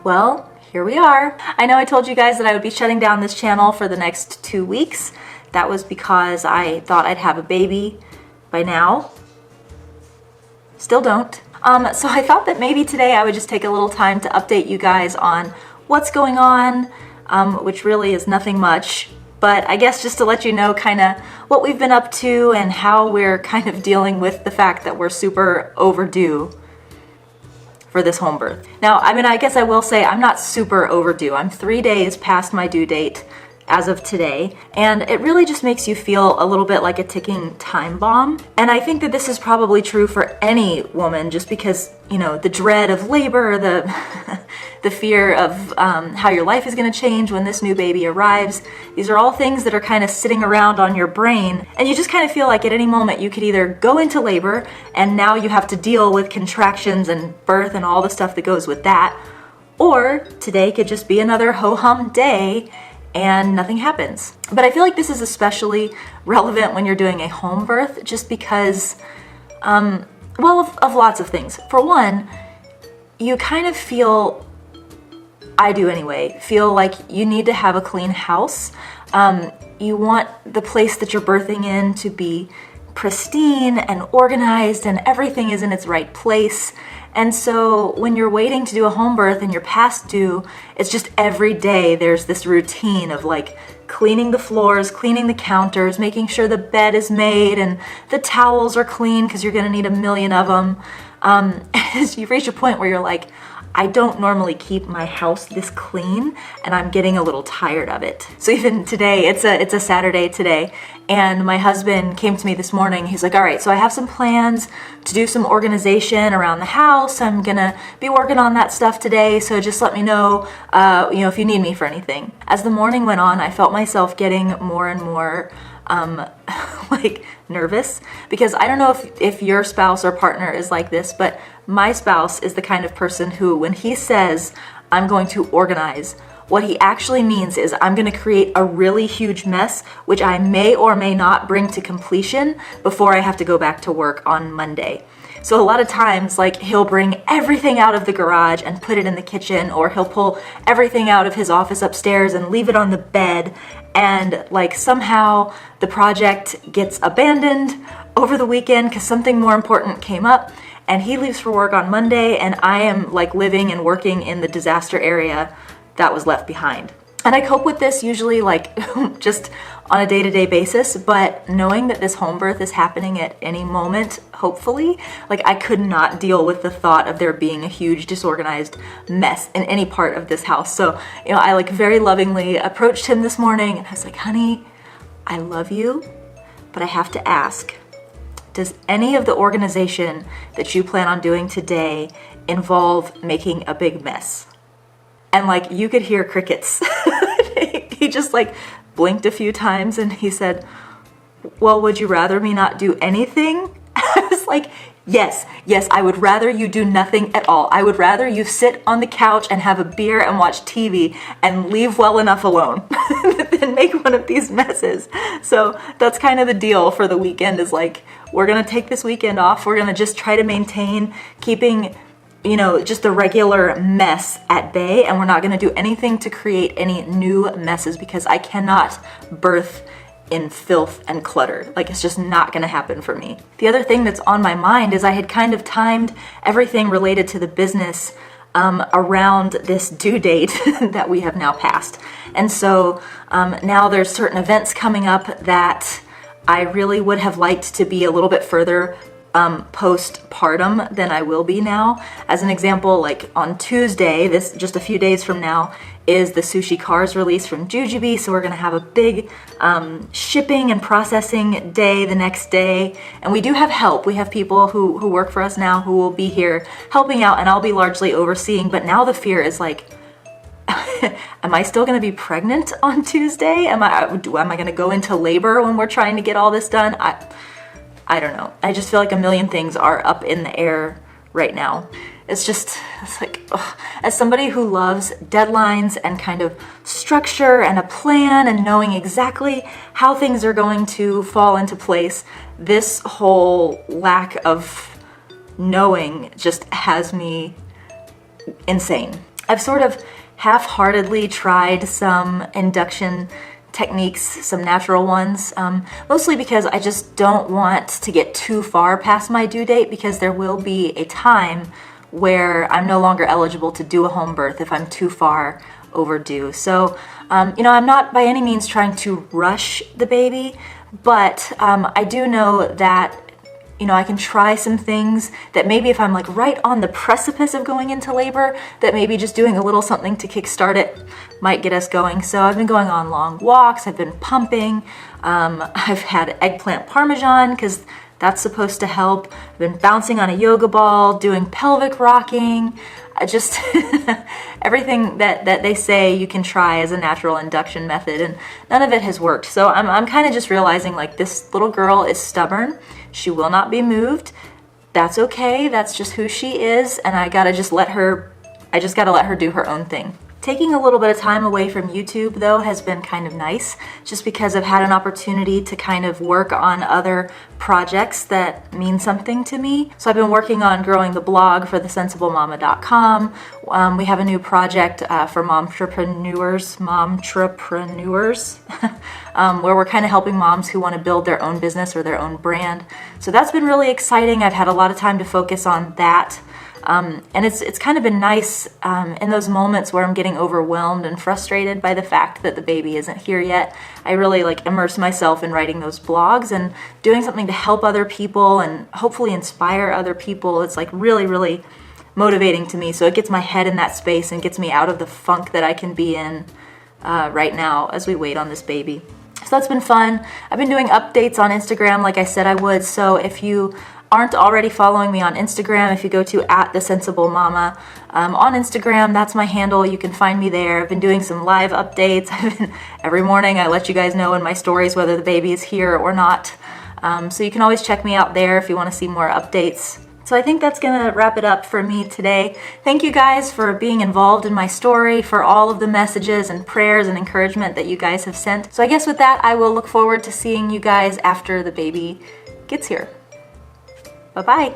Well, here we are. I know I told you guys that I would be shutting down this channel for the next 2 weeks. That was because I thought I'd have a baby by now. Still don't. So I thought that maybe today I would just take a little time to update you guys on what's going on, which really is nothing much. But I guess just to let you know kind of what we've been up to and how we're kind of dealing with the fact that we're super overdue for this home birth. Now, I mean, I guess I will say I'm not super overdue. I'm 3 days past my due date as of today, and it really just makes you feel a little bit like a ticking time bomb. And I think that this is probably true for any woman, just because, you know, the dread of labor, the the fear of how your life is going to change when this new baby arrives. These are all things that are kind of sitting around on your brain, and you just kind of feel like at any moment you could either go into labor and now you have to deal with contractions and birth and all the stuff that goes with that, or today could just be another ho-hum day and nothing happens. But I feel like this is especially relevant when you're doing a home birth, just because, well, of lots of things. For one, you kind of feel, I do anyway, feel like you need to have a clean house. You want the place that you're birthing in to be pristine and organized and everything is in its right place. And so when you're waiting to do a home birth and you're past due, it's just every day there's this routine of like cleaning the floors, cleaning the counters, making sure the bed is made and the towels are clean because you're gonna need a million of them. As you reach a point where you're like, I don't normally keep my house this clean and I'm getting a little tired of it. So even today, it's a Saturday today, and my husband came to me this morning. He's like, all right, so I have some plans to do some organization around the house. I'm gonna be working on that stuff today, so just let me know, if you need me for anything. As the morning went on, I felt myself getting more and more like nervous, because I don't know if your spouse or partner is like this, but my spouse is the kind of person who, when he says, I'm going to organize, what he actually means is I'm going to create a really huge mess, which I may or may not bring to completion before I have to go back to work on Monday. So a lot of times, like, he'll bring everything out of the garage and put it in the kitchen, or he'll pull everything out of his office upstairs and leave it on the bed, and like somehow the project gets abandoned over the weekend because something more important came up, and he leaves for work on Monday, and I am like living and working in the disaster area that was left behind. And I cope with this usually like just on a day-to-day basis, but knowing that this home birth is happening at any moment, hopefully, like I could not deal with the thought of there being a huge disorganized mess in any part of this house. So, I like very lovingly approached him this morning and I was like, honey, I love you, but I have to ask, does any of the organization that you plan on doing today involve making a big mess? And like, you could hear crickets. He just like blinked a few times and he said, well, would you rather me not do anything? I was like, yes, I would rather you do nothing at all. I would rather you sit on the couch and have a beer and watch TV and leave well enough alone than make one of these messes. So that's kind of the deal for the weekend, is like, we're gonna take this weekend off. We're gonna just try to maintain keeping just the regular mess at bay, and we're not going to do anything to create any new messes, because I cannot birth in filth and clutter. Like, it's just not going to happen for me. The other thing that's on my mind is I had kind of timed everything related to the business around this due date that we have now passed. And so now there's certain events coming up that I really would have liked to be a little bit further postpartum than I will be now. As an example, like on Tuesday, this just a few days from now, is the Sushi Cars release from Jujube, so we're gonna have a big shipping and processing day the next day. And we do have help. We have people who work for us now who will be here helping out, and I'll be largely overseeing. But now the fear is like, am I still gonna be pregnant on Tuesday? Am I gonna go into labor when we're trying to get all this done? I don't know. I just feel like a million things are up in the air right now. It's like, ugh. As somebody who loves deadlines and kind of structure and a plan and knowing exactly how things are going to fall into place, this whole lack of knowing just has me insane. I've sort of half-heartedly tried some induction techniques, some natural ones, mostly because I just don't want to get too far past my due date, because there will be a time where I'm no longer eligible to do a home birth if I'm too far overdue. So, you know, I'm not by any means trying to rush the baby, but I do know that, you know, I can try some things that maybe if I'm like right on the precipice of going into labor, that maybe just doing a little something to kickstart it might get us going. So I've been going on long walks, I've been pumping, I've had eggplant parmesan because that's supposed to help. I've been bouncing on a yoga ball, doing pelvic rocking, just everything that they say you can try as a natural induction method, and none of it has worked. So I'm kind of just realizing, like, this little girl is stubborn. She will not be moved. That's okay. That's just who she is, and I just gotta let her do her own thing. Taking a little bit of time away from YouTube, though, has been kind of nice, just because I've had an opportunity to kind of work on other projects that mean something to me. So I've been working on growing the blog for thesensible-mama.com. We have a new project for momtrepreneurs, where we're kind of helping moms who want to build their own business or their own brand. So that's been really exciting. I've had a lot of time to focus on that. And it's kind of been nice in those moments where I'm getting overwhelmed and frustrated by the fact that the baby isn't here yet. I really like immerse myself in writing those blogs and doing something to help other people and hopefully inspire other people. It's like really, really motivating to me. So it gets my head in that space and gets me out of the funk that I can be in right now as we wait on this baby. So that's been fun. I've been doing updates on Instagram like I said I would. So if you aren't already following me on Instagram, if you go to @thesensiblemama on Instagram, that's my handle. You can find me there. I've been doing some live updates. Every morning I let you guys know in my stories whether the baby is here or not. So you can always check me out there if you want to see more updates. So I think that's going to wrap it up for me today. Thank you guys for being involved in my story, for all of the messages and prayers and encouragement that you guys have sent. So I guess with that, I will look forward to seeing you guys after the baby gets here. Bye-bye.